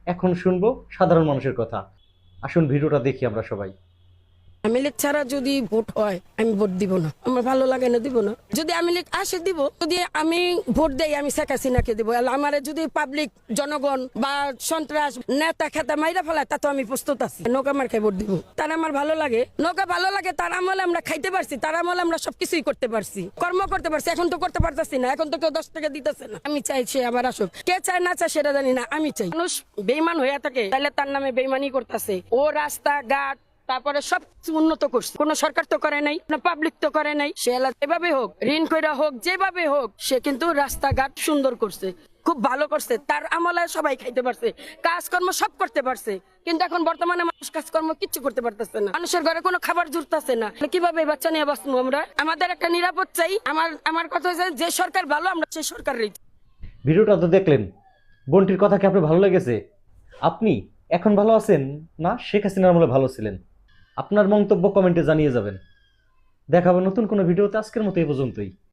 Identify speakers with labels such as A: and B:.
A: এখন শুনবো সাধারণ মানুষের কথা। আসুন ভিডিওটা দেখি আমরা সবাই।
B: আওয়ামী লীগ ছাড়া যদি ভোট হয় আমি ভোট দিব না, আমার ভালো লাগে না, দিব না। যদি আওয়ামী লীগ আসে দিব, যদি আমি ভোট দেই আমি শেখ হাসিনাকে দিব। আমার যদি পাবলিক জনগণ বা সন্ত্রাস নেতা খেতা মাইরা ফেলায় তা তো আমি প্রস্তুত আছি, নৌকা মার্কায় ভোট দিব। তার আমার ভালো লাগে, নৌকা ভালো লাগে, তার আমলে আমরা খাইতে পারছি, তার আমলে আমরা সবকিছুই করতে পারছি, কর্ম করতে পারছি। এখন তো করতে পারতেছি না, এখন তো কেউ 10 টাকা দিতেছে না। আমি চাই সে আবার আসুক, কে চায় না চায় সেটা জানি না, আমি চাই। মানুষ বেইমান হয়ে থাকে তাহলে তার নামে বেইমানি করতেছে। ও রাস্তাঘাট তারপরে সব উন্নত করছে, কোন সরকার তো করে নাই, না পাবলিক তো করে নাই। সে যেভাবে হোক, ঋণ কইরা হোক, যেভাবে হোক, সে কিন্তু রাস্তাঘাট সুন্দর করছে, খুব ভালো করছে। তার আমলে সবাই খাইতে পারছে, কাজকর্ম সব করতে পারছে। কিন্তু এখন বর্তমানে মানুষ কাজকর্ম কিচ্ছু করতে পারতেছে না, মানুষের ঘরে কোনো খাবার জুটতেছে না। কিভাবে বাচ্চা নিয়ে বাঁচবো আমরা? আমাদের একটা নিরাপদ চাই। আমার কথা হচ্ছে যে সরকার ভালো, আমরা সেই সরকারের।
A: ভিডিওটা তো দেখলেন, বোনটির কথা কি আপনার ভালো লেগেছে? আপনি এখন ভালো আছেন না শেখ হাসিনার আমলে ভালো ছিলেন? আপনার মন্তব্য কমেন্টে জানিয়ে যাবেন। দেখাবো নতুন কোনো ভিডিওতে। আজকের মতো এই পর্যন্তই।